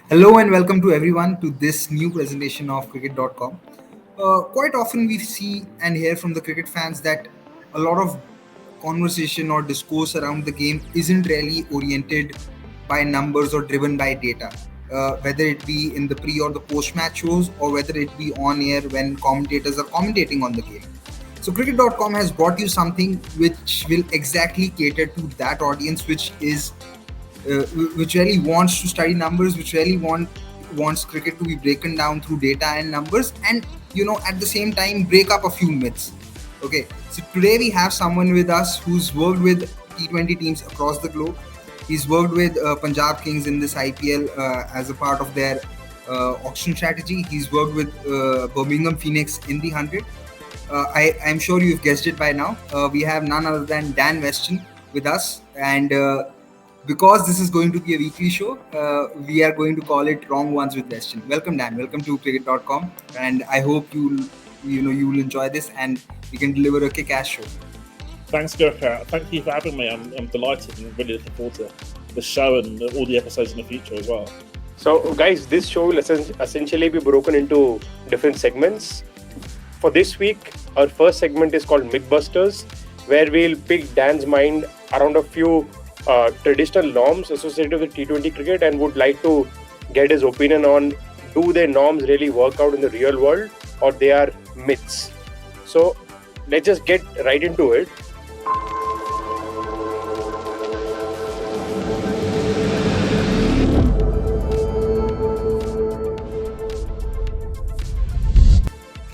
Hello and welcome to everyone to this new presentation of cricket.com. Quite often we see and hear from the cricket fans that a lot of conversation or discourse around the game isn't really oriented by numbers or driven by data, whether it be in the pre or the post match shows or whether it be on air when commentators are commentating on the game. So cricket.com has brought you something which will exactly cater to that audience, which really wants to study numbers, which really wants cricket to be broken down through data and numbers, and at the same time break up a few myths. Okay, so today we have someone with us who's worked with T20 teams across the globe. He's worked with Punjab Kings in this IPL as a part of their auction strategy. He's worked with Birmingham Phoenix in the 100. I'm sure you've guessed it by now. We have none other than Dan Weston with us, and because this is going to be a weekly show, we are going to call it Wrong Ones with Weston. Welcome, Dan. Welcome to cricket.com, and I hope you will enjoy this and we can deliver a kick-ass show. Thanks, Gurkha. Thank you for having me. I'm delighted and really looking forward to the show and all the episodes in the future as well. So, guys, this show will essentially be broken into different segments. For this week, our first segment is called Mythbusters, where we'll pick Dan's mind around a few traditional norms associated with T20 cricket and would like to get his opinion on, do their norms really work out in the real world or they are myths. So let's just get right into it.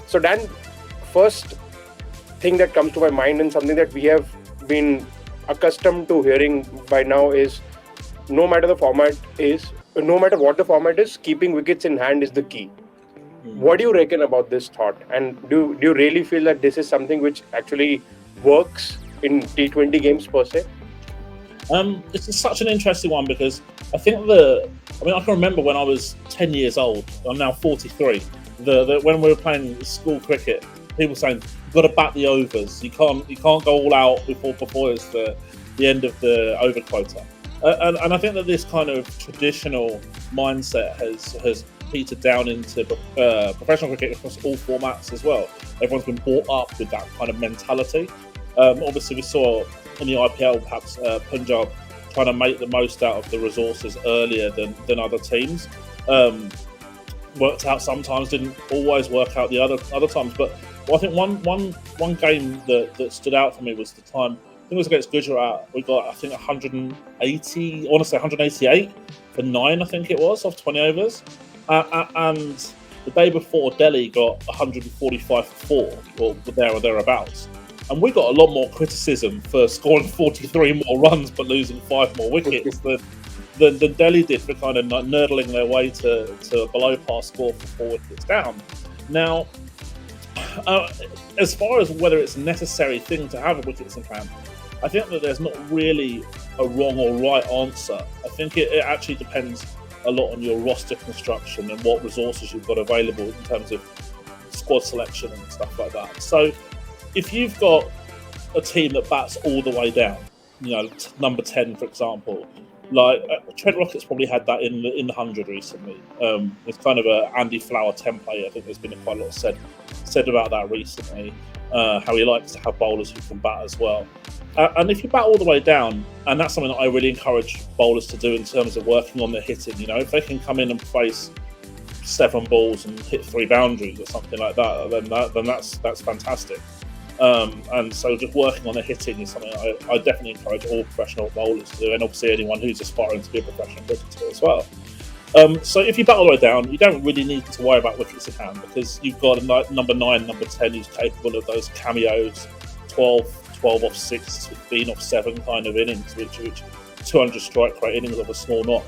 So Dan, first thing that comes to my mind and something that we have been accustomed to hearing by now is no matter what the format is, keeping wickets in hand is the key. What do you reckon about this thought? And do you really feel that this is something which actually works in T20 games per se? It's such an interesting one because I think I can remember when I was 10 years old. I'm now 43. When we were playing school cricket, people saying you've got to bat the overs. You can't go all out before it's the end of the over quota. And I think that this kind of traditional mindset has petered down into professional cricket across all formats as well. Everyone's been brought up with that kind of mentality. Obviously, we saw in the IPL perhaps Punjab trying to make the most out of the resources earlier than other teams. Worked out sometimes, didn't always work out the other times. But I think one game that stood out for me was the time, I think it was against Gujarat. We got, I think, 180, I want to say 188 for 9, I think it was, off 20 overs. And the day before, Delhi got 145 for 4, or there or thereabouts. And we got a lot more criticism for scoring 43 more runs but losing 5 more wickets than Delhi did for kind of nurdling their way to a below par score for 4 wickets down. Now, as far as whether it's a necessary thing to have a wickets in hand, I think that there's not really a wrong or right answer. I think it actually depends a lot on your roster construction and what resources you've got available in terms of squad selection and stuff like that. So if you've got a team that bats all the way down, number 10, for example, like Trent Rockets probably had that in the 100 recently. It's kind of a Andy Flower template. I think there's been quite a lot said about that recently. How he likes to have bowlers who can bat as well. And if you bat all the way down, and that's something that I really encourage bowlers to do in terms of working on their hitting. If they can come in and face 7 balls and hit 3 boundaries or something like that, then that's fantastic. And so just working on their hitting is something I definitely encourage all professional bowlers to do, and obviously anyone who's aspiring to be a professional cricketer as well. So if you bat all the way down, you don't really need to worry about wickets in hand because you've got a number 9, number 10 who's capable of those cameos, 12 off 6, 15 off 7 kind of innings, which 200 strike rate innings of a small knock.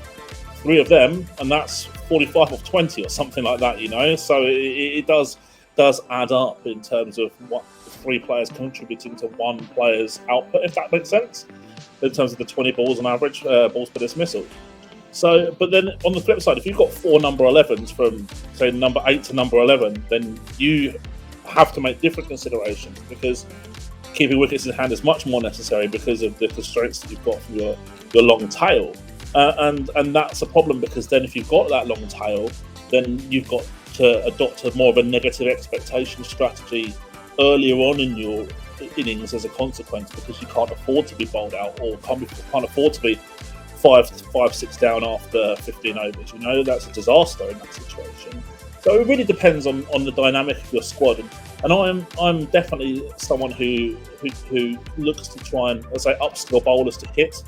3 of them, and that's 45 off 20 or something like that, So it does add up in terms of what 3 players contributing to one player's output, if that makes sense, in terms of the 20 balls on average, balls per dismissal. So, but then on the flip side, if you've got 4 number 11s from, say, number 8 to number 11, then you have to make different considerations because keeping wickets in hand is much more necessary because of the constraints that you've got from your long tail. and that's a problem, because then if you've got that long tail, then you've got to adopt a more of a negative expectation strategy earlier on in your innings as a consequence, because you can't afford to be bowled out, or can't afford to be 5-6 down after 15 overs. That's a disaster in that situation. So it really depends on the dynamic of your squad, and I'm definitely someone who looks to try and, let's say, upskill bowlers to hit,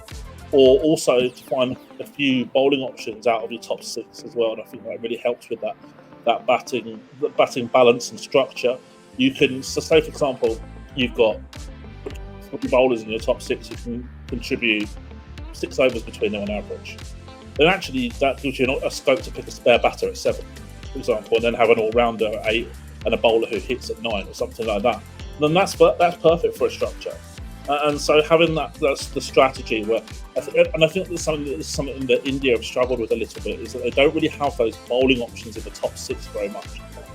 or also to find a few bowling options out of your top six as well. And I think that really helps with that batting balance and structure. You can, so say for example, you've got 40 bowlers in your top six who can contribute 6 overs between them on average. Then actually that gives you a scope to pick a spare batter at 7, for example, and then have an all-rounder at 8 and a bowler who hits at 9 or something like that. Then that's perfect for a structure. And so having that's the strategy where, I think there's something that India have struggled with a little bit, is that they don't really have those bowling options in the top 6 very much.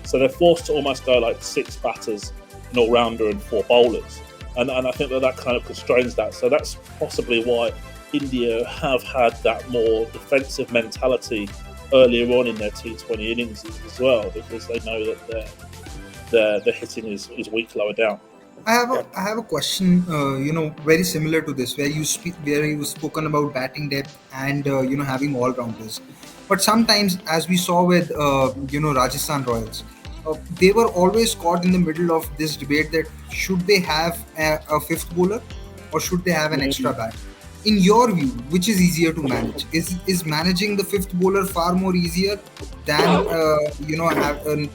So they're forced to almost go like 6 batters, an all-rounder and 4 bowlers. And I think that kind of constrains that. So that's possibly why India have had that more defensive mentality earlier on in their T20 innings as well, because they know that their hitting is weak lower down. I have a question, very similar to this, where you spoken about batting depth and having all rounders. But sometimes, as we saw with Rajasthan Royals, they were always caught in the middle of this debate that should they have a fifth bowler or should they have an extra bat. In your view, which is easier to manage? Is managing the fifth bowler far more easier than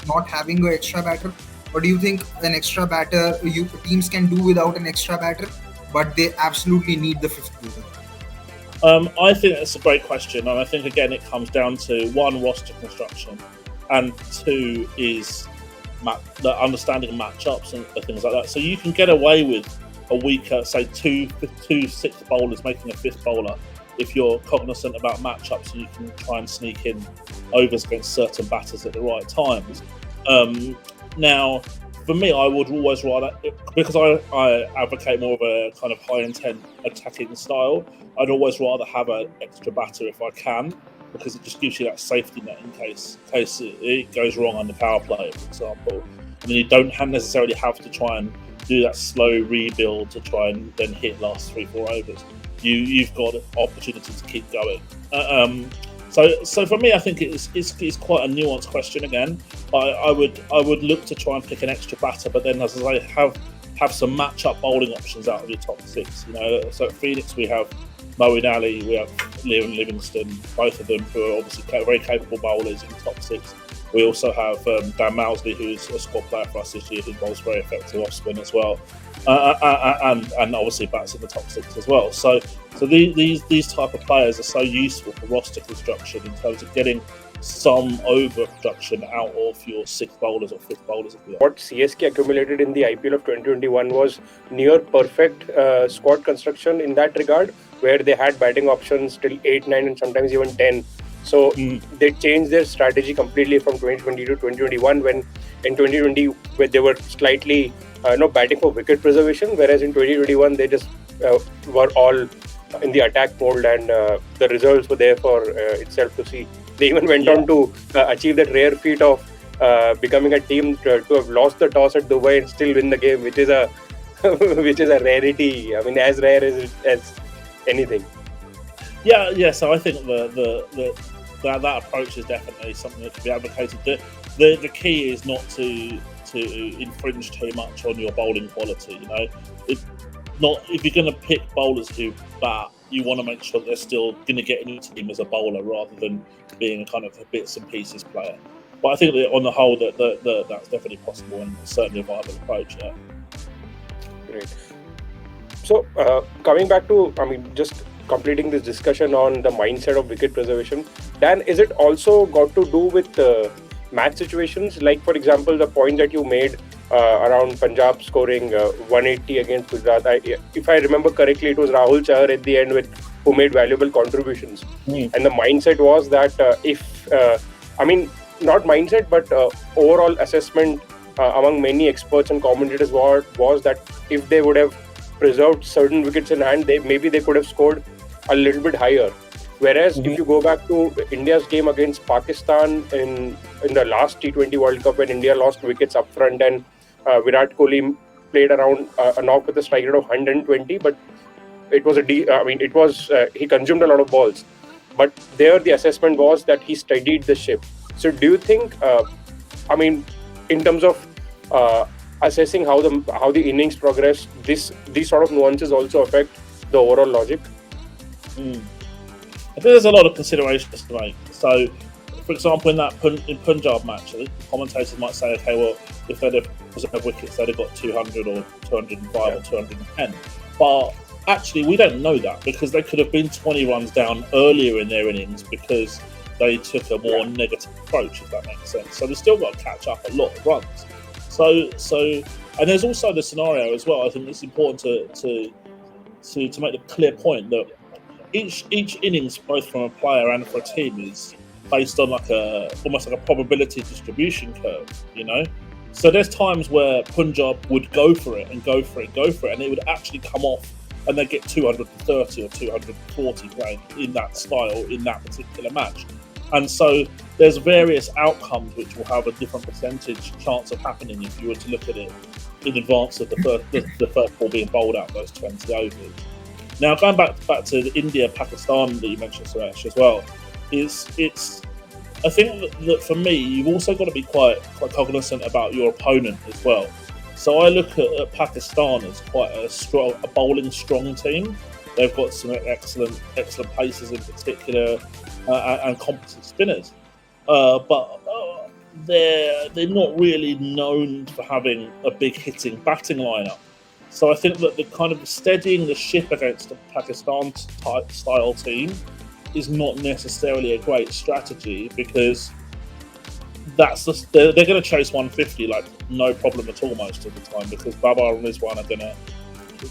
not having an extra batter? Or do you think an extra batter, teams can do without an extra batter, but they absolutely need the fifth bowler? I think that's a great question, and I think again it comes down to 1, roster construction, and 2 is the understanding of matchups and things like that. So you can get away with a weaker, say two sixth bowlers making a fifth bowler if you're cognizant about matchups, and you can try and sneak in overs against certain batters at the right times. Now, for me, I would always rather, because I advocate more of a kind of high intent attacking style, I'd always rather have an extra batter if I can, because it just gives you that safety net in case it goes wrong on the power play, for example. And then you don't necessarily have to try and do that slow rebuild to try and then hit last 3-4 overs. You've got an opportunity to keep going. So for me, I think it's quite a nuanced question. Again, I would look to try and pick an extra batter, but then, as I say, have some match-up bowling options out of your top 6. So at Phoenix we have Moeen Ali, we have Liam Livingstone, both of them who are obviously very capable bowlers in the top 6. We also have Dan Mousley, who's a squad player for us this year, who bowls very effective off spin as well, and obviously bats in the top 6 as well. So these type of players are so useful for roster construction in terms of getting some over production out of your sixth bowlers or fifth bowlers. What CSK accumulated in the IPL of 2021 was near perfect squad construction in that regard, where they had batting options till 8, 9 and sometimes even 10. So they changed their strategy completely from 2020 to 2021, when in 2020 where they were slightly batting for wicket preservation, whereas in 2021 they just were all in the attack mode, and the results were there for itself to see. They even went on to achieve that rare feat of becoming a team to have lost the toss at Dubai and still win the game, which is a rarity. I mean, as rare as anything. Yeah. So I think that approach is definitely something that can be advocated. The key is not to infringe too much on your bowling quality. If you're going to pick bowlers who bat, you want to make sure that they're still going to get in your team as a bowler rather than being a kind of a bits and pieces player. But I think that on the whole that's definitely possible and certainly a viable approach. Yeah. Great. So coming back to, just completing this discussion on the mindset of wicket preservation, Dan, is it also got to do with match situations? Like, for example, the point that you made around Punjab scoring 180 against Gujarat. If I remember correctly, it was Rahul Chahar at the end who made valuable contributions. And the mindset was that not mindset, but overall assessment among many experts and commentators was that if they would have preserved certain wickets in hand, maybe they could have scored a little bit higher. Whereas if you go back to India's game against Pakistan in the last T20 World Cup, when India lost wickets up front and Virat Kohli played around a knock with a strike rate of 120, but it was he consumed a lot of balls. But there the assessment was that he steadied the ship. So do you think, in terms of assessing how the innings progress, these sort of nuances also affect the overall logic? I think there's a lot of considerations to make. So, for example, in Punjab match, the commentators might say, okay, well, if they'd have preserved wickets, they'd have got 200 or 205 or 210. But actually, we don't know that, because they could have been 20 runs down earlier in their innings because they took a more negative approach, if that makes sense. So they've still got to catch up a lot of runs. So, and there's also the scenario as well. I think it's important to make the clear point that each innings, both from a player and for a team, is based on almost like a probability distribution curve, you know. So there's times where Punjab would go for it, and it would actually come off, and they get 230 or 240 playing in that style in that particular match. And so there's various outcomes which will have a different percentage chance of happening if you were to look at it in advance of the first ball being bowled out, those 20 overs. Now, going back to the India-Pakistan that you mentioned, Suresh, as well, I think that for me, you've also got to be quite cognizant about your opponent as well. So I look at Pakistan as quite a bowling strong team. They've got some excellent pacers in particular, and competent spinners. But they're not really known for having a big hitting batting lineup. So I think that the kind of steadying the ship against a Pakistan type style team is not necessarily a great strategy, because they're going to chase 150 like no problem at all most of the time, because Babar and Rizwan are going to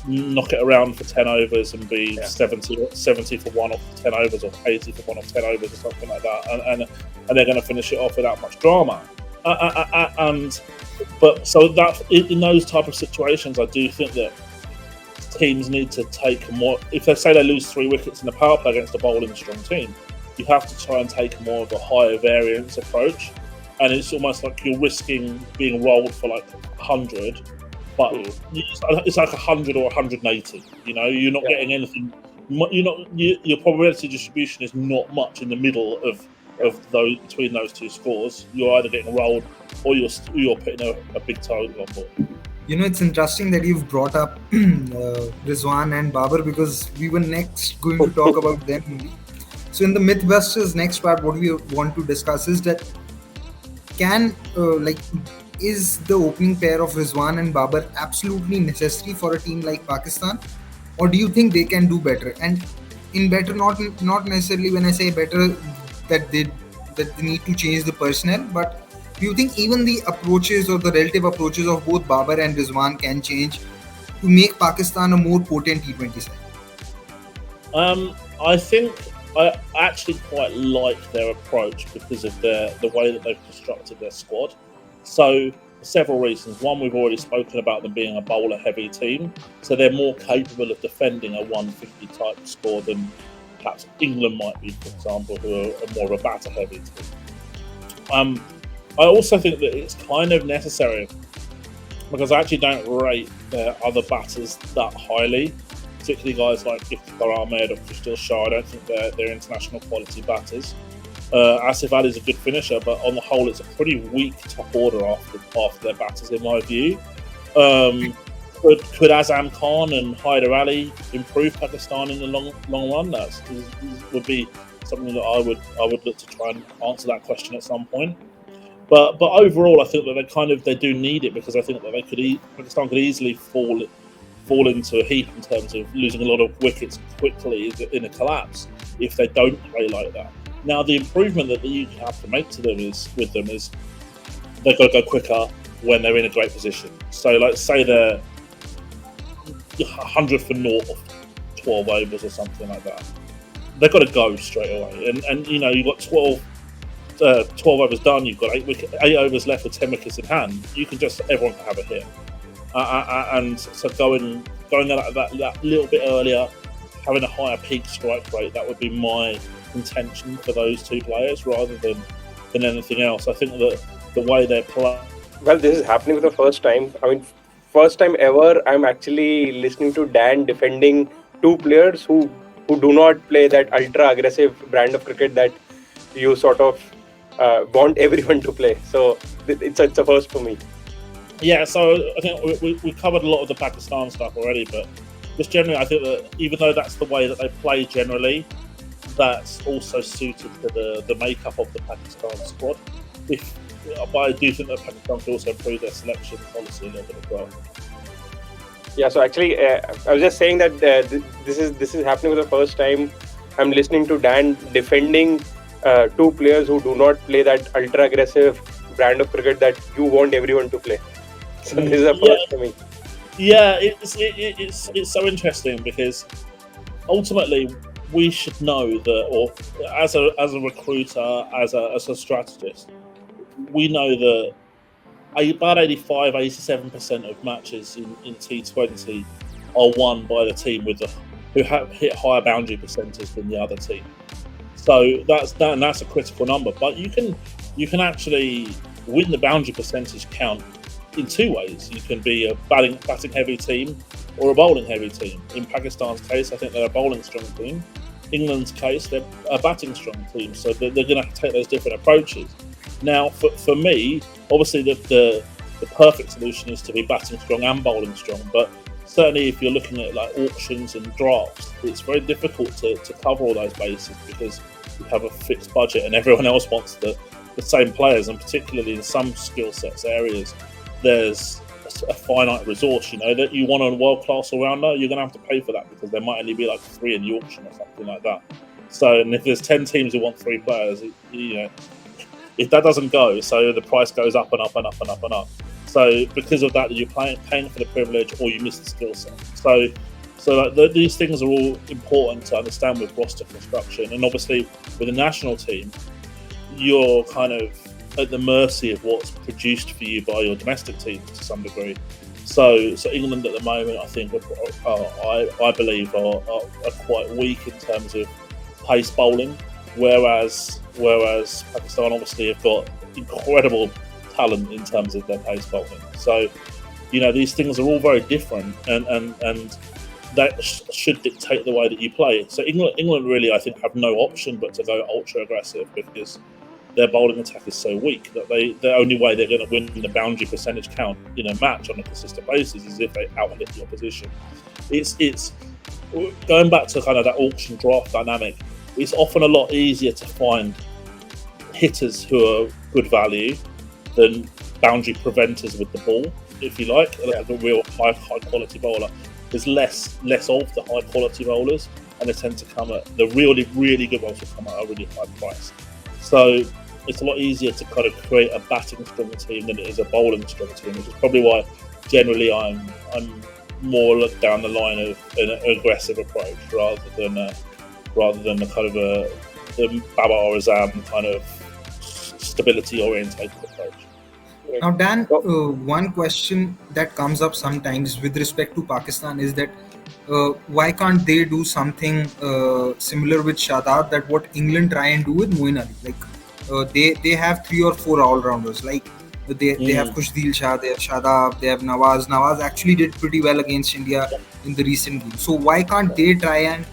knock it around for 10 overs and be 70 for one off 10 overs, or 80 for one off 10 overs, or something like that, and they're going to finish it off without much drama. But so that in those type of situations, I do think that teams need to take more. If they say they lose 3 wickets in the power play against a bowling strong team, you have to try and take more of a higher variance approach, and it's almost like you're risking being rolled for like 100, but it's like 100 or 180. You know, you're not getting anything. Your probability distribution is not much in the middle of those, between those two scores. You're either getting rolled or you're putting a big total on board. You know, it's interesting that you've brought up Rizwan and Babar, because we were next going to talk about them only. So in the Mythbusters next part, what we want to discuss is that is the opening pair of Rizwan and Babar absolutely necessary for a team like Pakistan, or do you think they can do better? And in better, not necessarily when I say better that they need to change the personnel, but do you think even the approaches or the relative approaches of both Babar and Rizwan can change to make Pakistan a more potent T20 side? I think I actually quite like their approach because of the way that they've constructed their squad. So, for several reasons. One, we've already spoken about them being a bowler-heavy team, so they're more capable of defending a 150 type score than perhaps England might be, for example, who are more of a batter-heavy team. I also think that it's kind of necessary, because I actually don't rate their other batters that highly, particularly guys like Iftikhar Ahmed or Krishtil Shah. I don't think they're international quality batters. Asif Ali is a good finisher, but on the whole, it's a pretty weak top order after their batters, in my view. Could Azam Khan and Haider Ali improve Pakistan in the long run? That would be something that I would look to try and answer that question at some point. But overall, I think that they do need it, because I think that Pakistan could easily fall into a heap in terms of losing a lot of wickets quickly in a collapse if they don't play like that. Now, the improvement that you have to make to them is they've got to go quicker when they're in a great position. So, like, say they're 100 for naught of 12 overs or something like that. They've got to go straight away. And you know, you've got 12 overs done, you've got 8 overs left with 10 wickets in hand. Everyone can have a hit. And so going at that little bit earlier, having a higher peak strike rate. That would be my intention for those two players rather than anything else. I think that the way they play. Well, this is happening for the first time. I mean, first time ever, I'm actually listening to Dan defending two players who do not play that ultra aggressive brand of cricket that you sort of want everyone to play. So it's a first for me. Yeah, so I think we covered a lot of the Pakistan stuff already, but just generally, I think that even though that's the way that they play generally, that's also suited to the makeup of the Pakistan squad. But I do think that Pakistan can also improve their selection policy a little bit as well. Yeah, so actually, I was just saying that this is happening for the first time. I'm listening to Dan defending two players who do not play that ultra aggressive brand of cricket that you want everyone to play. So this is a first for me. Yeah, it's so interesting because ultimately we should know that, or as a recruiter, as a strategist, we know that about 85-87% of matches in T20 are won by the team who have hit higher boundary percentage than the other team. So that's a critical number. But you can actually win the boundary percentage count in two ways. You can be a batting heavy team or a bowling heavy team. In Pakistan's case, I think they're a bowling strong team. England's case, they're a batting strong team. So they're going to have to take those different approaches. Now, for me, obviously the perfect solution is to be batting strong and bowling strong. But certainly if you're looking at like auctions and drafts, it's very difficult to cover all those bases because you have a fixed budget and everyone else wants the same players, and particularly in some skill sets areas, there's a finite resource, that you want a world-class all-rounder, you're going to have to pay for that because there might only be like 3 in the auction or something like that. So, and if there's 10 teams who want 3 players, if that doesn't go, so the price goes up and up and up and up and up. So because of that, you're paying for the privilege or you miss the skill set. So these things are all important to understand with roster construction. And obviously with the national team, you're kind of at the mercy of what's produced for you by your domestic teams to some degree. So England at the moment, I think, I believe are quite weak in terms of pace bowling, whereas Pakistan obviously have got incredible talent in terms of their pace bowling. So, these things are all very different, and that should dictate the way that you play. So England really, I think, have no option but to go ultra aggressive because their bowling attack is so weak that the only way they're going to win the boundary percentage count in a match on a consistent basis is if they out-hit the opposition. It's going back to kind of that auction draft dynamic. It's often a lot easier to find hitters who are good value than boundary preventers with the ball, if you like. Like a real high quality bowler. There's less of the high quality bowlers, and they tend to come at the really, really good bowlers come at a really high price. So it's a lot easier to kind of create a batting strong team than it is a bowling strong team, which is probably why generally I'm more down the line of an aggressive approach rather than the kind of the Babar or Azam kind of stability orientated approach. Now, Dan, one question that comes up sometimes with respect to Pakistan is that why can't they do something similar with Shadab that what England try and do with Moeen Ali? Like they have 3 or 4 all-rounders. Like they have Khushdeel Shah, they have Shadab, they have Nawaz. Nawaz actually did pretty well against India in the recent game. So why can't they try and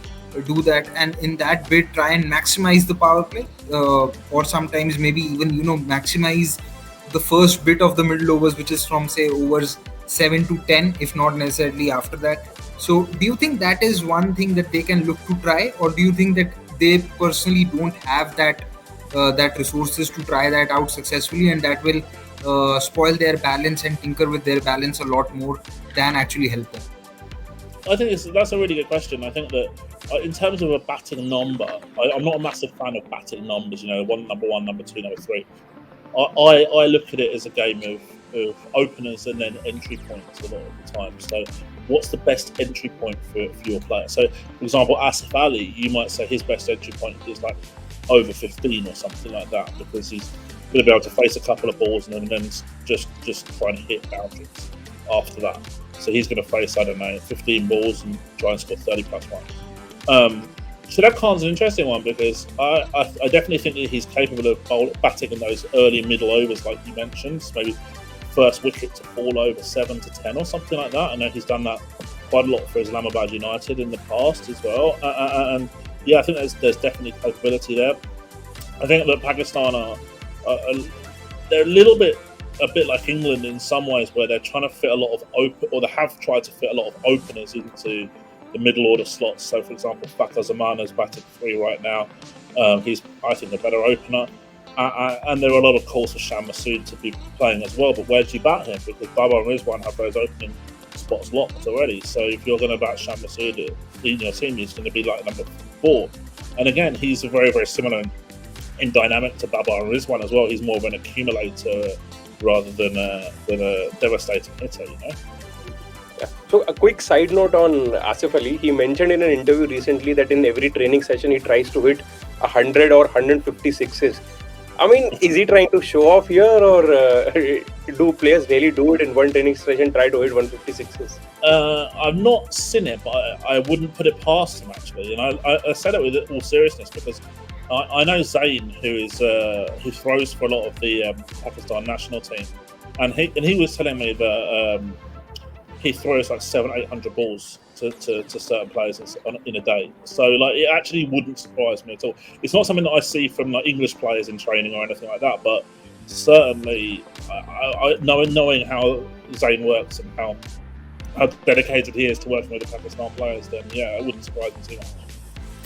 do that, and in that bit try and maximize the power play, or sometimes maybe even maximize the first bit of the middle overs, which is from say overs 7 to 10, if not necessarily after that. So do you think that is one thing that they can look to try, or do you think that they personally don't have that resources to try that out successfully, and that will spoil their balance and tinker with their balance a lot more than actually help them? I think that's a really good question. I think that in terms of a batting number, I'm not a massive fan of batting numbers. Number 1, number 2, number 3. I look at it as a game of openers and then entry points a lot of the time. So what's the best entry point for your player? So, for example, Asif Ali, you might say his best entry point is like over 15 or something like that, because he's going to be able to face a couple of balls and then just try and hit boundaries after that. So he's going to face, 15 balls and try and score 30 plus runs. Shadab Khan's an interesting one because I definitely think that he's capable of batting in those early middle overs, like you mentioned, maybe first wicket to fall over 7 to 10 or something like that. I know he's done that quite a lot for Islamabad United in the past as well, and yeah, I think there's definitely capability there. I think that Pakistan are they're a bit like England in some ways, where they're trying to fit a lot of they have tried to fit a lot of openers into the middle order slots. So, for example, Fakhar Zamana's batting 3 right now. He's, I think, a better opener. And there are a lot of calls for Sham Masood to be playing as well. But where do you bat him? Because Baba and Rizwan have those opening spots locked already. So if you're going to bat Sham Masood in your team, he's going to be like number 4. And again, he's very, very similar in dynamic to Baba and Rizwan as well. He's more of an accumulator rather than a devastating hitter, you know? Yeah. So a quick side note on Asif Ali. He mentioned in an interview recently that in every training session he tries to hit 100 or 150 sixes. I mean, is he trying to show off here, or do players really do it in one training session, try to hit 150 sixes? I've not seen it, but I wouldn't put it past him actually. And I said it with all seriousness because I know Zain, who throws for a lot of the Pakistan national team, and he was telling me that he throws like 700-800 balls to certain players in a day. So like it actually wouldn't surprise me at all. It's not something that I see from like English players in training or anything like that, but certainly knowing how Zain works and how dedicated he is to working with the Pakistan players, then yeah, it wouldn't surprise me too much.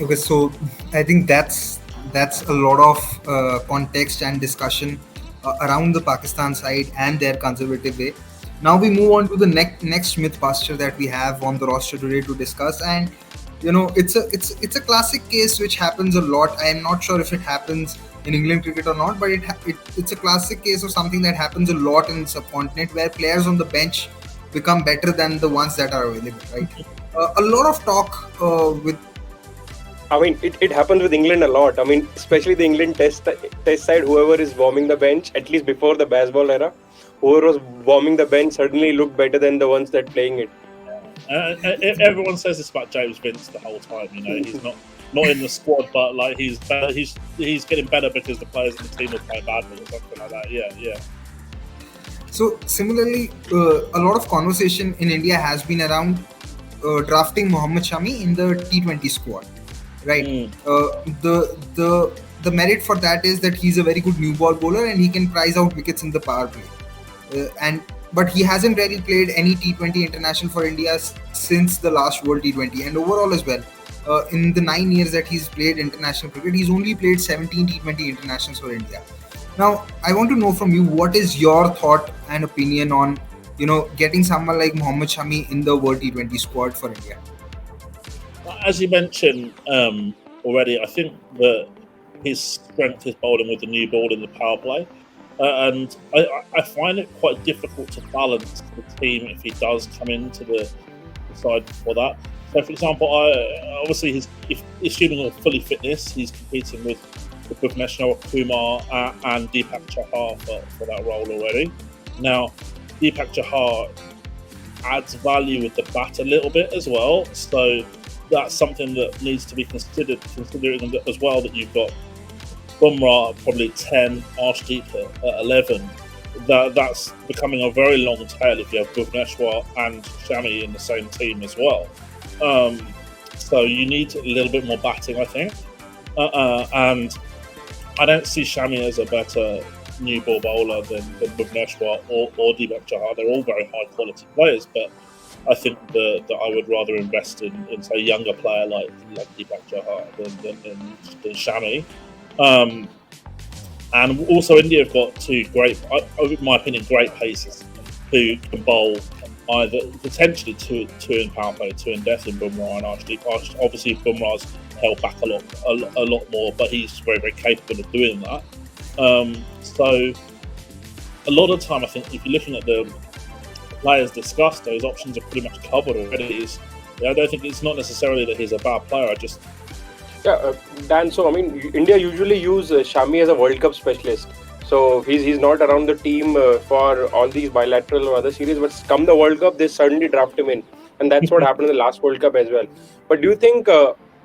Okay, so I think that's a lot of context and discussion around the Pakistan side and their conservative way. Now we move on to the next mythbuster that we have on the roster today to discuss, and it's a classic case which happens a lot. I am not sure if it happens in England cricket or not, but it's a classic case of something that happens a lot in the subcontinent, where players on the bench become better than the ones that are available. Right? A lot of talk with. I mean, it happens with England a lot. I mean, especially the England test side, whoever is warming the bench, at least before the baseball era, whoever was warming the bench suddenly looked better than the ones that playing it. Everyone says this about James Vince the whole time. He's not in the squad, but like he's better. He's getting better because the players in the team are playing badly or something like that. Yeah. So similarly, a lot of conversation in India has been around drafting Mohammad Shami in the T20 squad. Right. The merit for that is that he's a very good new ball bowler and he can prize out wickets in the power play. But he hasn't really played any T20 international for India since the last World T20, and overall as well. In the 9 years that he's played international cricket, he's only played 17 T20 internationals for India. Now, I want to know from you, what is your thought and opinion on getting someone like Mohammad Shami in the World T20 squad for India? As you mentioned already, I think that his strength is bowling with the new ball in the power play. And I find it quite difficult to balance the team if he does come into the side for that. So, for example, obviously, assuming fully fitness, he's competing with Bhuvneshwar Kumar and Deepak Chahar for that role already. Now, Deepak Chahar adds value with the bat a little bit as well. So that's something that needs to be considered, considering as well that you've got Bumrah probably 10, Arshdeep at 11. That's becoming a very long tail if you have Bhuvneshwar and Shami in the same team as well. So you need a little bit more batting, I think. And I don't see Shami as a better new ball bowler than Bhuvneshwar or Deepak Chahar. They're all very high quality players, but I think that I would rather invest in say, a younger player like Deepak Chahar than Shami. And also India have got two great, in my opinion, great pacers who can bowl either potentially two in power play, 2 in death in Bumrah and Arshdeep. Obviously Bumrah's held back a lot more, but he's very, very capable of doing that. So a lot of the time, I think if you're looking at the players discussed, those options are pretty much covered already. I don't think it's not necessarily that he's a bad player. Dan, so I mean, India usually use Shami as a World Cup specialist. So he's not around the team for all these bilateral or other series, but come the World Cup, they suddenly draft him in. And that's what happened in the last World Cup as well. But do you think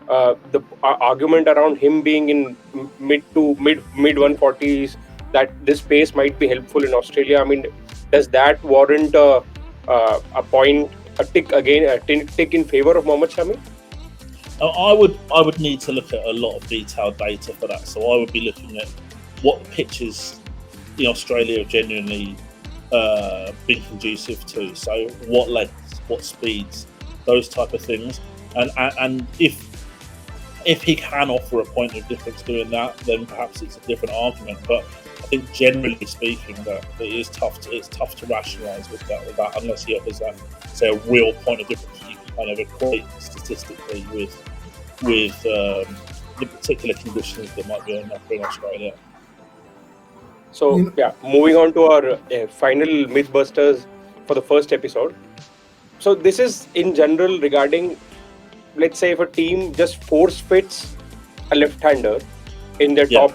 the argument around him being in mid 140s, that this pace might be helpful in Australia. I mean, does that warrant a point, a tick again, a tick in favor of Mohammad Shami? I would need to look at a lot of detailed data for that. So I would be looking at what pitches in Australia have genuinely been conducive to. So what lengths, what speeds, those type of things, and if he can offer a point of difference doing that, then perhaps it's a different argument. But I think generally speaking, that it's tough to rationalise with that unless he offers that, say, a real point of difference you can kind of equate statistically with the particular conditions that might be on offer in Australia. So yeah, moving on to our final mythbusters for the first episode. So this is in general regarding, let's say, if a team just force fits a left-hander in their top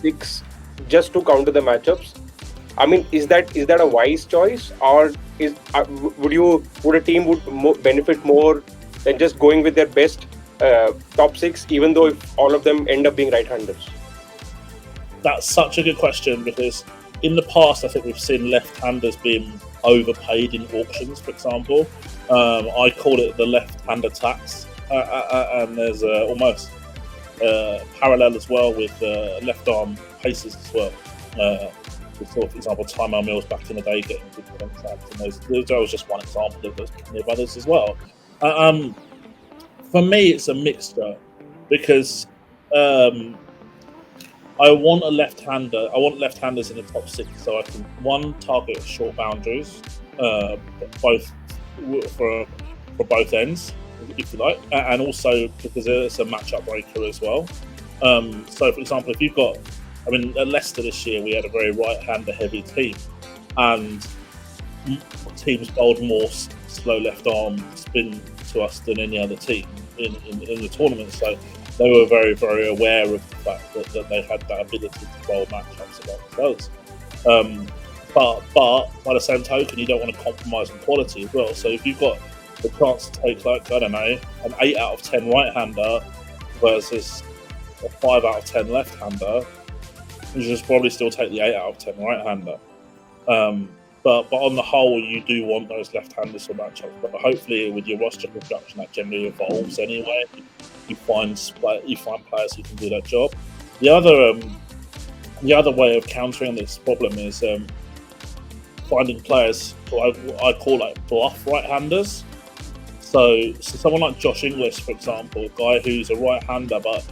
6 just to counter the matchups. I mean, is that a wise choice, or would a team benefit more than just going with their best top 6, even though if all of them end up being right-handers? That's such a good question, because in the past I think we've seen left-handers being overpaid in auctions, for example. I call it the left-hander tax, and there's almost parallel as well with left-arm paces as well. We saw, for example, Tyrone Mills back in the day getting good contracts, and that was just one example of plenty of others as well. For me, it's a mixture, because I want a left-hander. I want left-handers in the top 6, so I can target short boundaries, both for both ends, if you like, and also because it's a match-up breaker as well. So, for example, if you've got, at Leicester this year, we had a very right-hander heavy team, and teams bowled more slow left-arm spin to us than any other team in the tournament. So they were very, very aware of the fact that they had that ability to bowl matchups against us. But by the same token, you don't want to compromise on quality as well. So if you've got the chance to take, like, I don't know, an 8 out of 10 right-hander versus a 5 out of 10 left-hander, you should probably still take the 8 out of 10 right-hander. But on the whole, you do want those left-handers for matchups. But hopefully, with your roster construction, that generally evolves anyway. You find players who can do that job. The other way of countering this problem is finding players who I call like bluff right-handers. So someone like Josh Inglis, for example, a guy who's a right-hander, but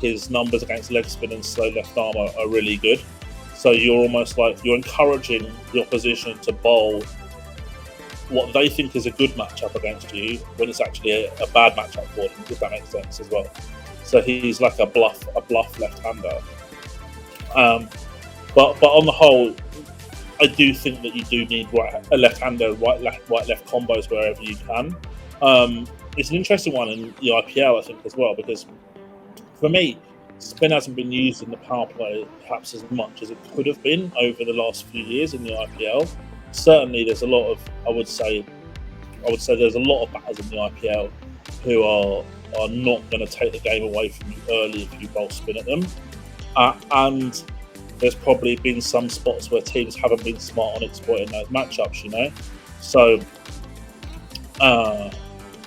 his numbers against leg spin and slow left arm are really good. So you're almost like you're encouraging the opposition to bowl what they think is a good matchup against you when it's actually a bad matchup for them, if that makes sense as well. So he's like a bluff left-hander. But on the whole, I do think that you do need a left-hander, right-left combos wherever you can. It's an interesting one in the IPL, I think, as well, because for me, spin hasn't been used in the power play perhaps as much as it could have been over the last few years in the IPL. Certainly, there's a lot of, I would say there's a lot of batters in the IPL who are not going to take the game away from you early if you bowl spin at them. And there's probably been some spots where teams haven't been smart on exploiting those matchups, you know. So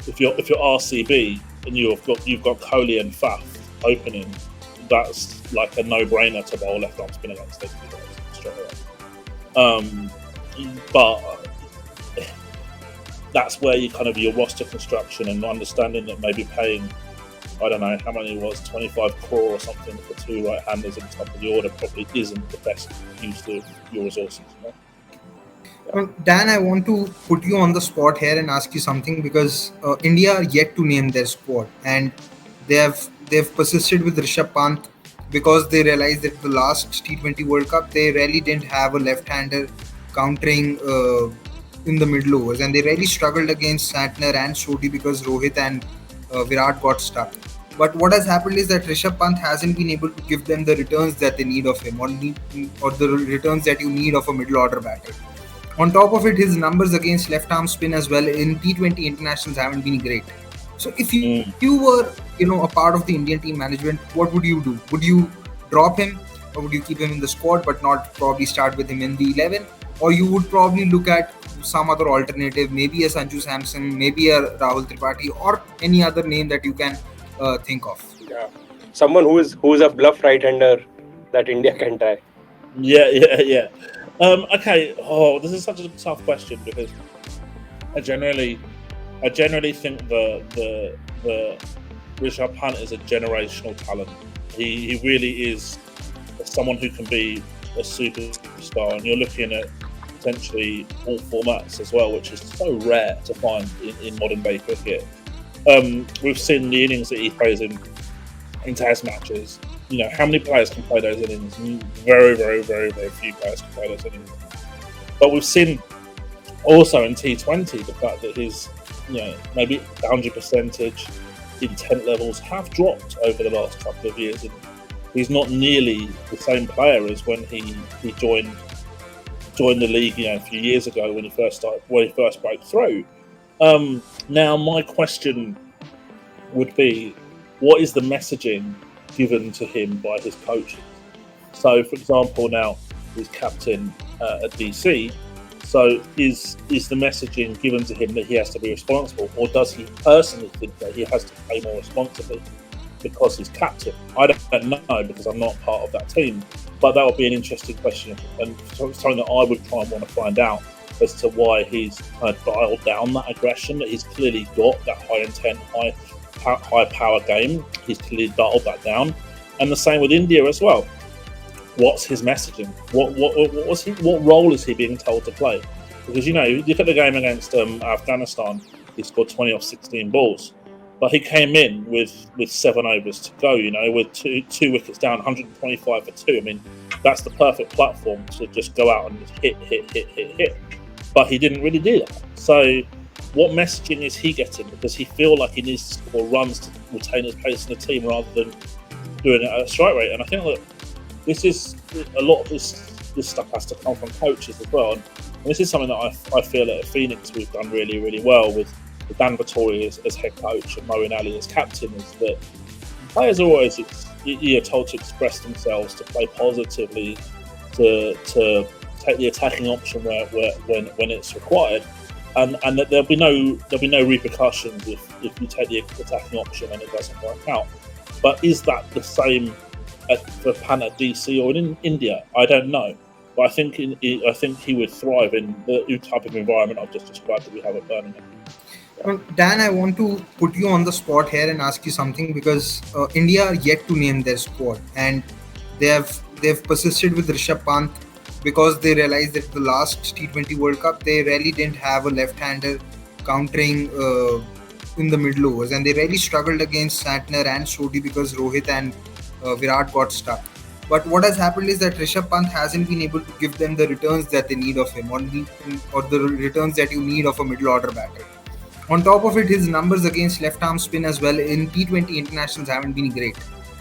if you're RCB and you've got Kohli and Faf opening, that's like a no-brainer to bowl left arm spin against those people straight away. But that's where you kind of your roster construction and understanding that maybe paying, I don't know how many it was, 25 crore or something for 2 right-handers at the top of the order probably isn't the best use of your resources. You know? Dan, I want to put you on the spot here and ask you something, because India are yet to name their squad, and they've persisted with Rishabh Pant because they realized that the last T20 World Cup they really didn't have a left-hander countering in the middle overs, and they really struggled against Santner and Sodhi because Rohit and Virat got stuck. But what has happened is that Rishabh Pant hasn't been able to give them the returns that they need of him, or the returns that you need of a middle order batter. On top of it, his numbers against left arm spin as well in T20 internationals haven't been great. So if you were, a part of the Indian team management, what would you do? Would you drop him, or would you keep him in the squad but not probably start with him in the 11? Or you would probably look at some other alternative, maybe a Sanju Samson, maybe a Rahul Tripathi, or any other name that you can think of. Yeah. Someone who's a bluff right-hander that India can try. Yeah. Okay. Oh, this is such a tough question because I generally think the Rishabh Pant is a generational talent. He really is someone who can be a superstar, and you're looking at potentially all formats as well, which is so rare to find in modern day cricket. We've seen the innings that he plays in Test matches. How many players can play those innings? Very, very, very, very few players can play those innings. But we've seen also in T20 the fact that his, maybe boundary percentage, intent levels have dropped over the last couple of years, and he's not nearly the same player as when he joined the league, a few years ago when he first broke through. Now, my question would be, what is the messaging given to him by his coaches? So, for example, now he's captain at DC. So, is the messaging given to him that he has to be responsible, or does he personally think that he has to play more responsibly because he's captain? I don't know, because I'm not part of that team. But that would be an interesting question, and something that I would try and want to find out as to why he's kind of dialed down that aggression. That he's clearly got that high intent, high power game. He's clearly dialed that down, and the same with India as well. What's his messaging? What role is he being told to play? Because you look at the game against Afghanistan. He scored 20 off 16 balls, but he came in with 7 overs to go. With two wickets down, 125 for 2. I mean, that's the perfect platform to just go out and just hit. But he didn't really do that. So, what messaging is he getting? Does he feel like he needs to score runs to retain his place in the team rather than doing it at a strike rate? And I think that this is a lot of this stuff has to come from coaches as well. And this is something that I feel at Phoenix we've done really, really well with Dan Weston as head coach and Moeen as captain. Is that players are always told to express themselves, to play positively, to take the attacking option when it's required. And that there'll be no repercussions if you take the attacking option and it doesn't work out. But is that the same for Pant at DC or in India? I don't know. But I think he would thrive in the type of environment I've just described that we have at Birmingham. Dan, I want to put you on the spot here and ask you something, because India are yet to name their squad, and they've persisted with Rishabh Pant because they realized that the last T20 World Cup they really didn't have a left-hander countering in the middle overs, and they really struggled against Santner and Sodhi because Rohit and Virat got stuck. But what has happened is that Rishabh Pant hasn't been able to give them the returns that they need of him, or the returns that you need of a middle order batter. On top of it, his numbers against left arm spin as well in T20 internationals haven't been great.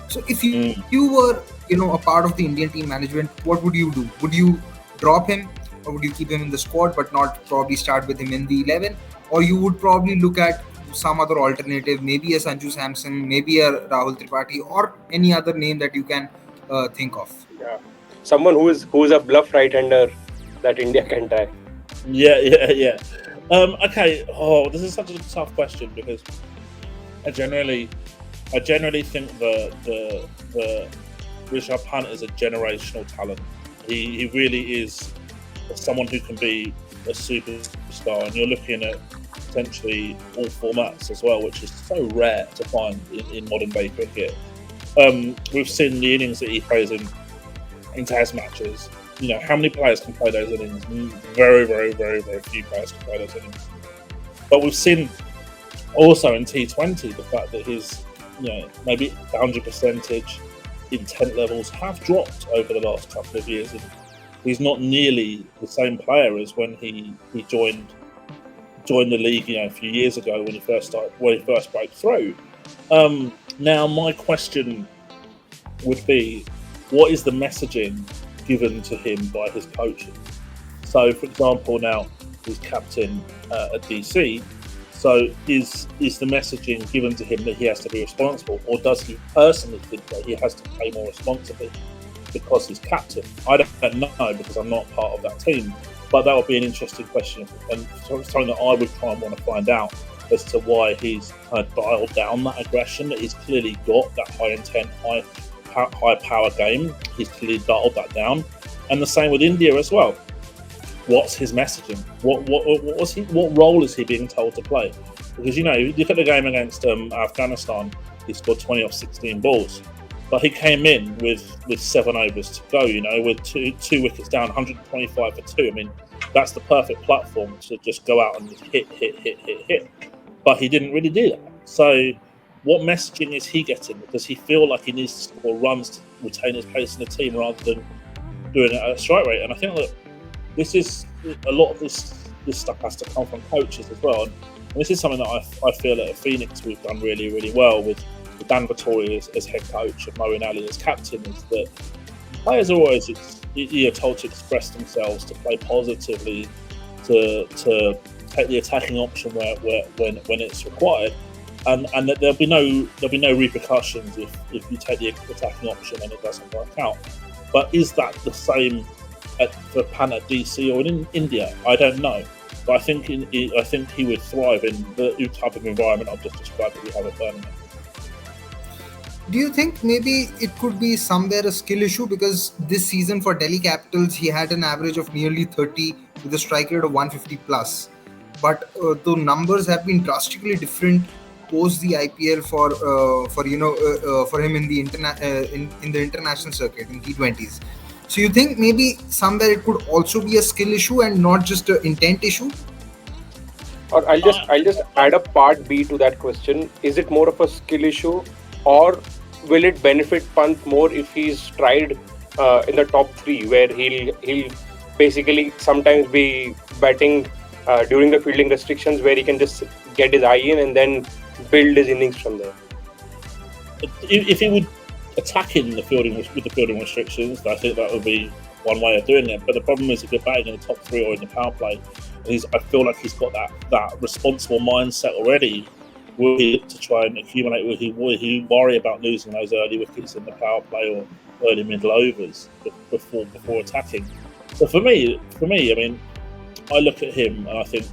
So if you were, a part of the Indian team management, what would you do? Would you drop him, or would you keep him in the squad but not probably start with him in the 11? Or you would probably look at some other alternative, maybe a Sanju Samson, maybe a Rahul Tripathi, or any other name that you can think of? Yeah, someone who's a bluff right-hander that India can try. Yeah. Okay. Oh, this is such a tough question because I generally think the Rishabh Pant is a generational talent. He really is someone who can be a superstar, and you're looking at potentially all formats as well, which is so rare to find in modern day cricket. We've seen the innings that he plays in Test matches. How many players can play those innings? Very, very, very, very few players can play those innings. But we've seen also in T20 the fact that his, maybe boundary percentage, intent levels have dropped over the last couple of years, and he's not nearly the same player as when he joined the league, a few years ago when he first broke through. Now, my question would be, what is the messaging given to him by his coaches? So, for example, now he's captain at DC. So is the messaging given to him that he has to be responsible, or does he personally think that he has to play more responsibly because he's captain? I don't know, because I'm not part of that team. But that would be an interesting question, and something that I would try and want to find out as to why he's kind of dialed down that aggression. That he's clearly got that high intent, high power game. He's clearly dialed that down, and the same with India as well. What's his messaging? What role is he being told to play? Because you look at the game against Afghanistan, he scored 20 off 16 balls, but he came in with 7 overs to go. With two wickets down, 125 for 2. I mean, that's the perfect platform to just go out and just hit. But he didn't really do that. So, what messaging is he getting? Does he feel like he needs to score runs to retain his place in the team rather than doing it at a strike rate? And I think that this is a lot of this stuff has to come from coaches as well. And this is something that I feel at Phoenix we've done really, really well with Dan Vittori as head coach and Moeen as captain. Is that players are always told to express themselves, to play positively, to take the attacking option when it's required, and that there'll be no repercussions if you take the attacking option and it doesn't work out. But is that the same for Pant at DC or in India? I don't know, but I think he would thrive in the type of environment I've just described that we have at Birmingham. Do you think maybe it could be somewhere a skill issue? Because this season for Delhi Capitals, he had an average of nearly 30 with a strike rate of 150 plus. But the numbers have been drastically different post the IPL for him in the in the international circuit in T20s. So you think maybe somewhere it could also be a skill issue and not just an intent issue? Or I'll just add a part B to that question. Is it more of a skill issue, or will it benefit Pant more if he's tried in the top 3, where he'll basically sometimes be batting during the fielding restrictions, where he can just get his eye in and then build his innings from there? If he would attack in the fielding with the fielding restrictions, I think that would be one way of doing it. But the problem is, if you're batting in the top 3 or in the power play, I feel like he's got that responsible mindset already. Will he look to try and accumulate? Will he worry about losing those early wickets in the power play or early middle overs before attacking? So for me, I mean, I look at him and I think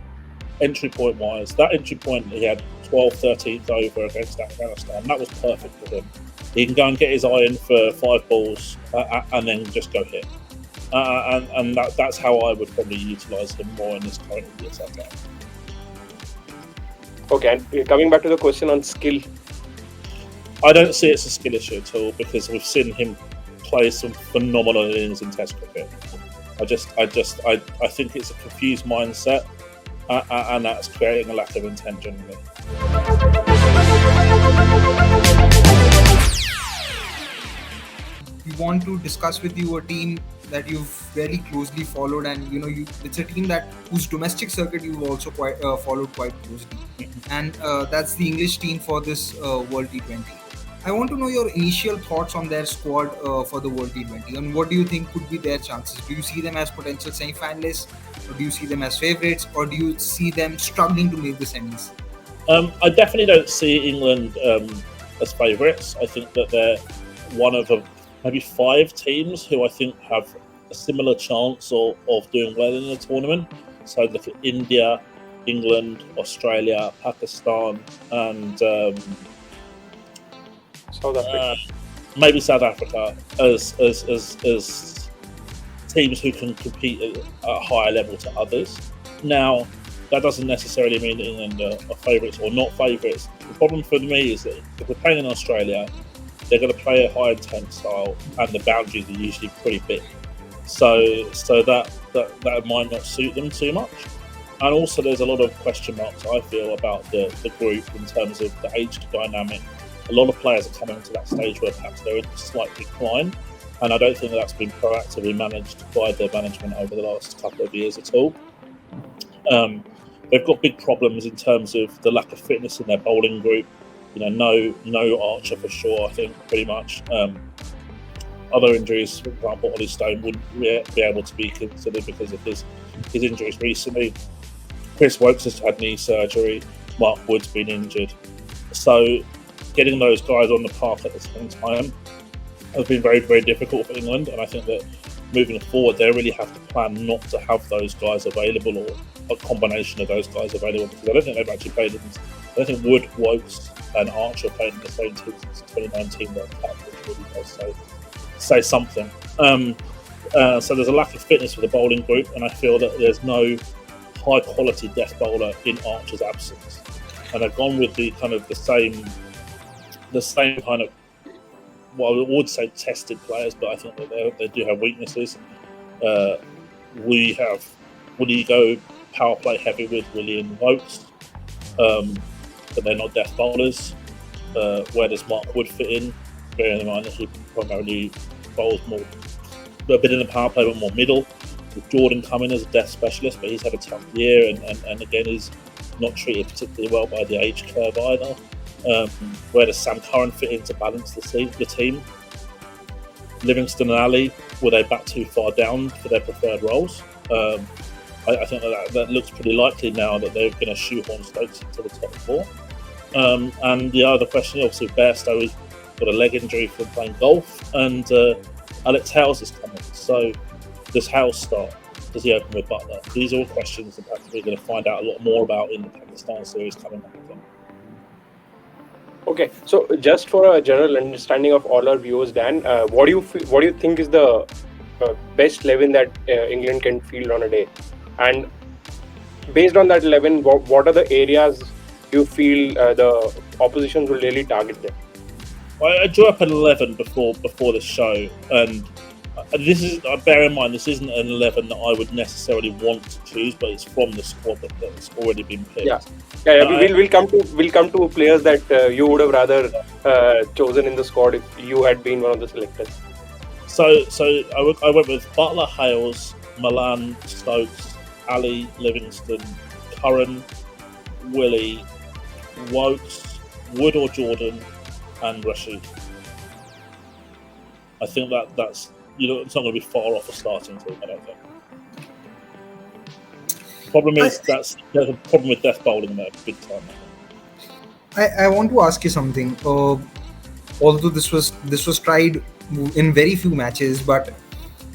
entry point wise, that entry point he had 12th, 13th over against Afghanistan, that was perfect for him. He can go and get his eye in for 5 balls and then just go hit. And that's how I would probably utilise him more in this current India setup. Okay, and coming back to the question on skill, I don't see it's a skill issue at all, because we've seen him play some phenomenal innings in Test cricket. I think it's a confused mindset, and that's creating a lack of intent generally. We want to discuss with you a team that you've very closely followed, and it's a team whose domestic circuit you've also followed quite closely, and that's the English team for this World T20. I want to know your initial thoughts on their squad for the World T20, and what do you think could be their chances? Do you see them as potential semi-finalists, or do you see them as favourites, or do you see them struggling to make the semis? I definitely don't see England as favourites. I think that they're one of maybe 5 teams who I think have a similar chance of doing well in the tournament. So look at India, England, Australia, Pakistan, and South Africa. Maybe South Africa as teams who can compete at a higher level to others. Now, that doesn't necessarily mean that England are favourites or not favourites. The problem for me is that if we're playing in Australia, they're going to play a high intent style, and the boundaries are usually pretty big. So that might not suit them too much. And also, there's a lot of question marks, I feel, about the group in terms of the age dynamic. A lot of players are coming to that stage where perhaps they're in a slight decline, and I don't think that's been proactively managed by their management over the last couple of years at all. They've got big problems in terms of the lack of fitness in their bowling group. No Archer for sure, I think, pretty much. Other injuries, for example, Ollie Stone wouldn't be able to be considered because of his injuries recently. Chris Wokes has had knee surgery. Mark Wood's been injured. So getting those guys on the park at the same time has been very, very difficult for England. And I think that moving forward, they really have to plan not to have those guys available, or a combination of those guys available, because I don't think they've actually played in. I don't think Wood, Wokes, and Archer played in the same team since the 2019 World Cup, which really does say something. So there's a lack of fitness for the bowling group, and I feel that there's no high quality death bowler in Archer's absence. And I've gone with the same kind of, well, I would say tested players, but I think that they do have weaknesses. Would you go power play heavy with Willie and Wokes? But they're not death bowlers. Where does Mark Wood fit in? Bearing in mind that he primarily bowls more, a bit in the power play, but more middle. With Jordan coming as a death specialist, but he's had a tough year, and again, he's not treated particularly well by the age curve either. Where does Sam Curran fit in to balance the team? Livingston and Ali, will they bat too far down for their preferred roles? I think that looks pretty likely now that they're going to shoehorn Stokes into the top four. And the other question, obviously, Bairstow's got a leg injury from playing golf, and Alex Hales is coming. So does Hales start? Does he open with Butler? These are all questions that perhaps we're going to find out a lot more about in the Pakistan series coming up again. Okay, so just for a general understanding of all our viewers, Dan, what do you think is the best 11 that England can field on a day? And based on that 11, what are the areas you feel the opposition will really target them? I drew up an 11 before the show, and this is, bear in mind, this isn't an 11 that I would necessarily want to choose, but it's from the squad that's already been picked. Yeah. We'll come to players that you would have rather chosen in the squad if you had been one of the selectors. So I went with Butler, Hales, Milan, Stokes, Ali, Livingston, Curran, Willie, Wokes, Wood or Jordan, and Rashid. I think that's it's not going to be far off a starting team, I don't think. Problem is there's a problem with death bowling there, big time. I want to ask you something. Although this was tried in very few matches, but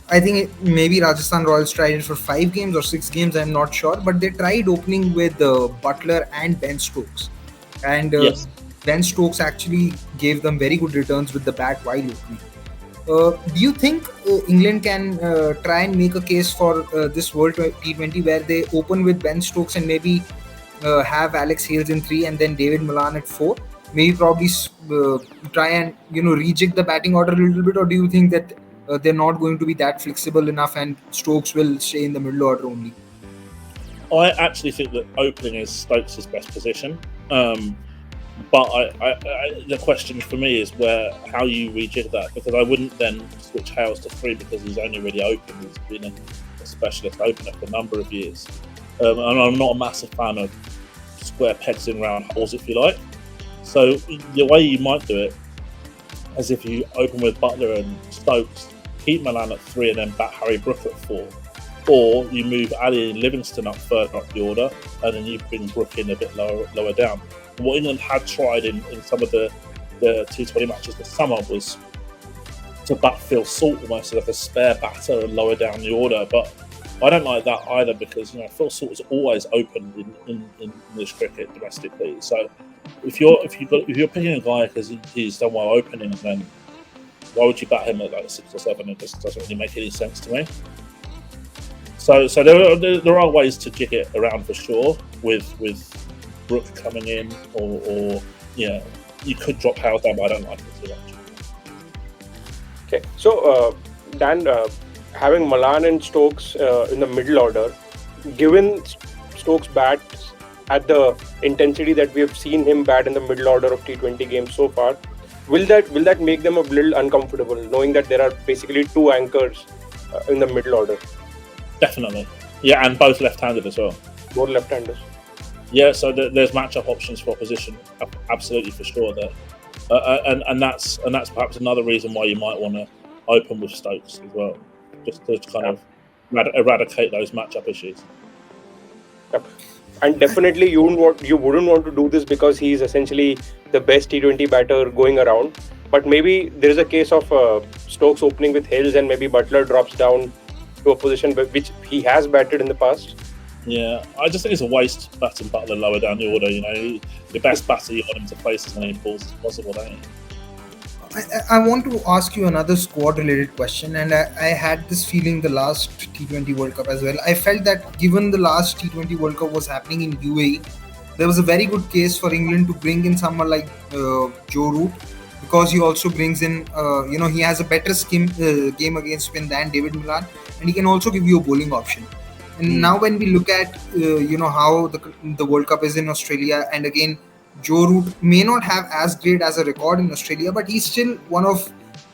I think maybe Rajasthan Royals tried it for 5 games or 6 games. I'm not sure, but they tried opening with Butler and Ben Stokes, and Yes. Ben Stokes actually gave them very good returns with the bat while opening. Do you think England can try and make a case for this World T20 where they open with Ben Stokes and maybe have Alex Hales in 3 and then David Milan at 4? Maybe probably try and rejig the batting order a little bit, or do you think that they're not going to be that flexible enough and Stokes will stay in the middle order only? I actually think that opening is Stokes' best position. But the question for me is how you rejig that, because I wouldn't then switch Hales to 3 because he's only really open. He's been a specialist opener for a number of years. And I'm not a massive fan of square pegs in round holes, if you like. So the way you might do it is if you open with Butler and Stokes, keep Milan at 3 and then bat Harry Brook at 4. Or you move Ali and Livingston up further up the order, and then you bring Brook in a bit lower down. What England had tried in some of the T20 matches this summer was to bat Phil Salt almost like a spare batter and lower down the order, but I don't like that either, because Phil Salt is always open in English cricket domestically. So if you're picking a guy because he's done well opening, then why would you bat him at like 6 or 7? It just doesn't really make any sense to me. So there are ways to jig it around for sure with Brook coming in, or you could drop Hales down, but I don't like it too much. Okay, so Dan, having Milan and Stokes in the middle order, given Stokes bats at the intensity that we have seen him bat in the middle order of T20 games so far, will that make them a little uncomfortable, knowing that there are basically 2 anchors in the middle order? Definitely, yeah, and both left-handed as well. Both left-handers. Yeah, so there's matchup options for opposition, absolutely for sure there, and that's perhaps another reason why you might want to open with Stokes as well, just to kind of eradicate those matchup issues. Yep. And definitely you wouldn't want to do this because he's essentially the best T20 batter going around. But maybe there is a case of Stokes opening with Hills, and maybe Butler drops down to a position which he has batted in the past. Yeah, I just think it's a waste batting Butler lower down the order. The best batter, you want him to place as many balls as possible, don't you? I want to ask you another squad related question, and I had this feeling the last T20 World Cup as well. I felt that given the last T20 World Cup was happening in UAE, there was a very good case for England to bring in someone like Joe Root, because he also brings in, he has a better game against spin than David Millar, and he can also give you a bowling option. And now when we look at, how the World Cup is in Australia, and again, Joe Root may not have as great as a record in Australia, but he's still one of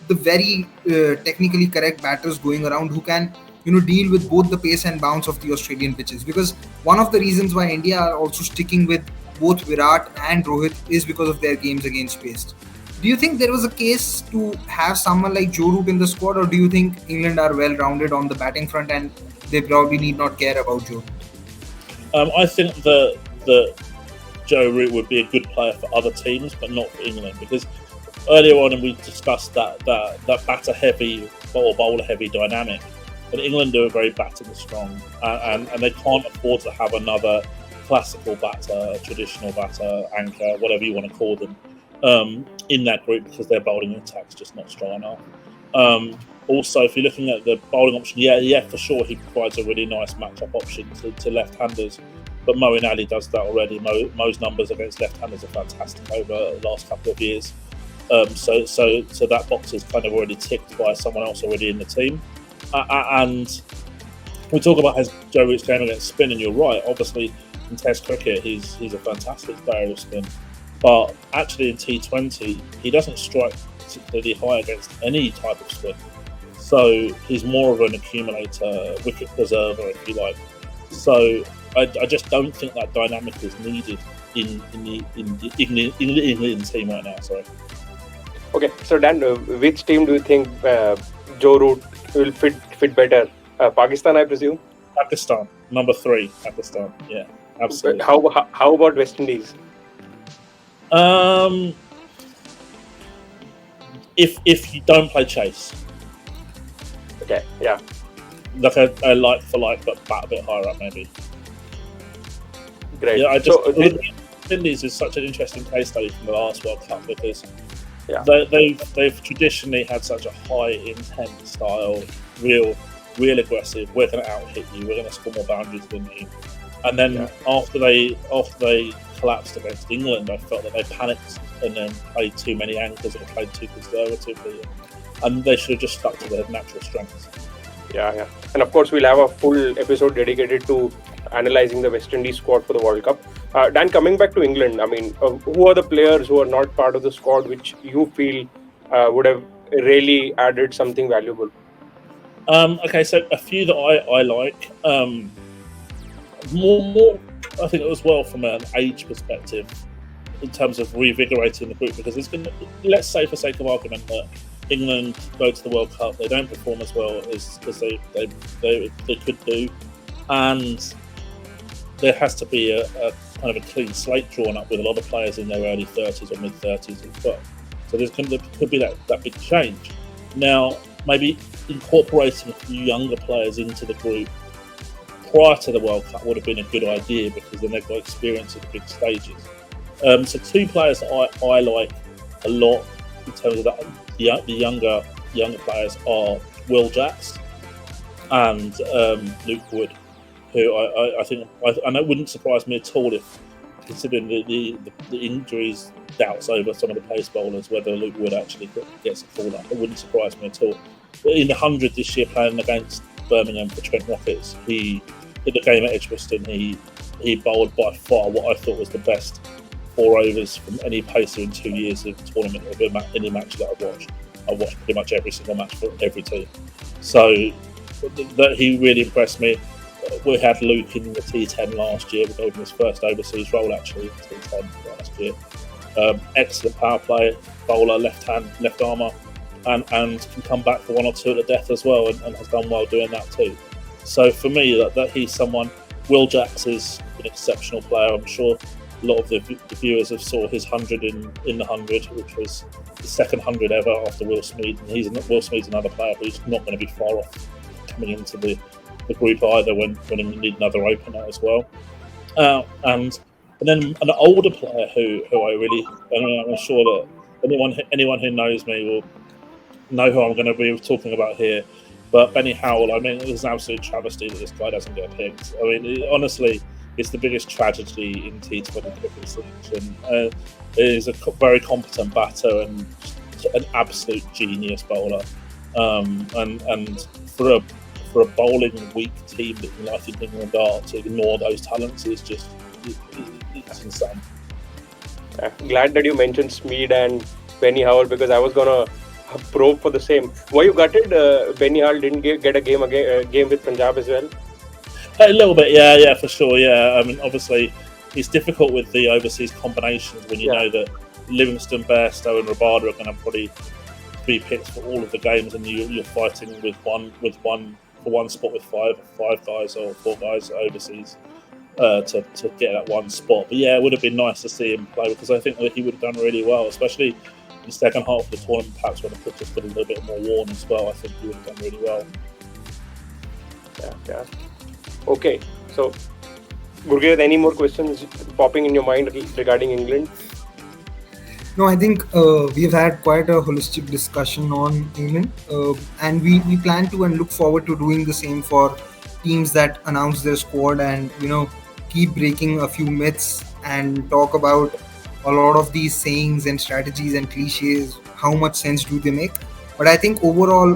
the very technically correct batters going around who can, deal with both the pace and bounce of the Australian pitches. Because one of the reasons why India are also sticking with both Virat and Rohit is because of their games against pace. Do you think there was a case to have someone like Joe Root in the squad, or do you think England are well rounded on the batting front and they probably need not care about Joe Root? I think that Joe Root would be a good player for other teams, but not for England, because earlier on we discussed that batter heavy or bowler heavy dynamic, and England are very batting strong, and they can't afford to have another classical batter, traditional batter, anchor, whatever you want to call them, in that group, because their bowling attack's just not strong enough. Also, if you're looking at the bowling option, yeah, for sure, he provides a really nice match-up option to left-handers. But Moeen Ali does that already. Mo's numbers against left-handers are fantastic over the last couple of years. So that box is kind of already ticked by someone else already in the team. And we talk about his Joe Root's game against spin, and you're right. Obviously, in Test cricket, he's a fantastic player of spin. But actually, in T20, he doesn't strike particularly high against any type of spin. So he's more of an accumulator, wicket preserver, if you like. So I just don't think that dynamic is needed in the England team right now. Sorry. Okay, so Dan, which team do you think Joe Root will fit better? Pakistan, I presume. Pakistan, number 3. Pakistan, yeah, absolutely. How about West Indies? If you don't play chase. Okay, yeah. Like a like for like, but bat a bit higher up, maybe. Great. Yeah, West Indies is such an interesting case study from the last World Cup, because they've traditionally had such a high intent style, real aggressive. We're going to out hit you. We're going to score more boundaries than you. And then after they collapsed against England, I felt that they panicked and then played too many anchors or played too conservatively, and they should have just stuck to their natural strengths. Yeah. And of course, we'll have a full episode dedicated to analyzing the West Indies squad for the World Cup. Dan, coming back to England, I mean, who are the players who are not part of the squad which you feel would have really added something valuable? Okay, so a few that I like. More, I think it was well from an age perspective in terms of revigorating the group, because it's going to, let's say for sake of argument, that England go to the World Cup, they don't perform as well as they could do, and there has to be a kind of a clean slate drawn up with a lot of players in their early 30s or mid 30s as well. So there could be that big change. Now, maybe incorporating a few younger players into the group prior to the World Cup would have been a good idea, because then they've got experience at the big stages. So 2 players that I like a lot in terms of that, the younger players are Will Jacks and Luke Wood, who I think and it wouldn't surprise me at all if, considering the injuries, doubts over some of the pace bowlers, whether Luke Wood actually gets a fall up. It wouldn't surprise me at all. But in the 100 this year, playing against Birmingham for Trent Rockets, in the game at Edgbaston, he bowled by far what I thought was the best 4 overs from any pacer in 2 years of tournament of any match that I've watched. I watched pretty much every single match for every team. So that he really impressed me. We had Luke in the T10 last year. We gave him his first overseas role actually in T10 last year. Excellent power play, bowler, left armour, and can come back for 1 or 2 at the death as well, and has done well doing that too. So for me, that he's someone Will Jacks is an exceptional player. I'm sure a lot of the viewers have saw his 100 in the 100, which was the second 100 ever after Will Smeed. And Will Smeed's another player who's not going to be far off coming into the group either when you need another opener as well. And then an older player who I really, I'm sure that anyone who knows me will know who I'm going to be talking about here. But Benny Howell, I mean, it's an absolute travesty that this guy doesn't get picked. I mean, honestly, it's the biggest tragedy in T20 cricket selection. He is a very competent batter and an absolute genius bowler. And for a bowling weak team that United England are, to ignore those talents is just it's insane. Glad that you mentioned Smeed and Benny Howell, because I was gonna probe for the same. Were you gutted Benny Howell didn't get a game with Punjab as well? A little bit, yeah, for sure, yeah. I mean, obviously, it's difficult with the overseas combinations when you know that Livingston, Bairstow, and Rabada are going to probably be picked for all of the games, and you're fighting with one spot with five guys or four guys overseas to get that one spot. But yeah, it would have been nice to see him play, because I think that he would have done really well, especially in the second half of the tournament, perhaps when the pitch has been a little bit more worn as well. I think he would have done really well. Yeah. Okay, so Gurgeet, any more questions popping in your mind regarding England? No, I think we've had quite a holistic discussion on England, and we plan to and look forward to doing the same for teams that announce their squad, and keep breaking a few myths and talk about a lot of these sayings and strategies and cliches. How much sense do they make? But I think overall,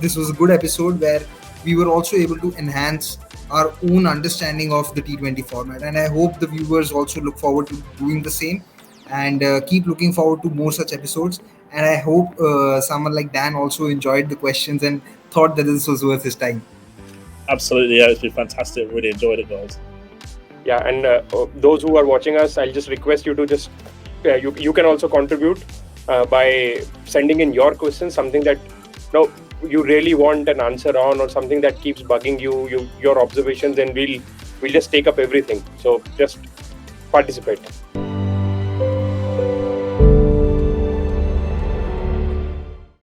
this was a good episode where we were also able to enhance our own understanding of the T20 format, and I hope the viewers also look forward to doing the same, and keep looking forward to more such episodes. And I hope someone like Dan also enjoyed the questions and thought that this was worth his time. Absolutely, yeah, it's been fantastic. Really enjoyed it, guys. Yeah, and those who are watching us, I'll just request you to just you can also contribute by sending in your questions, something that you really want an answer on, or something that keeps bugging your observations, and we'll just take up everything. So just participate.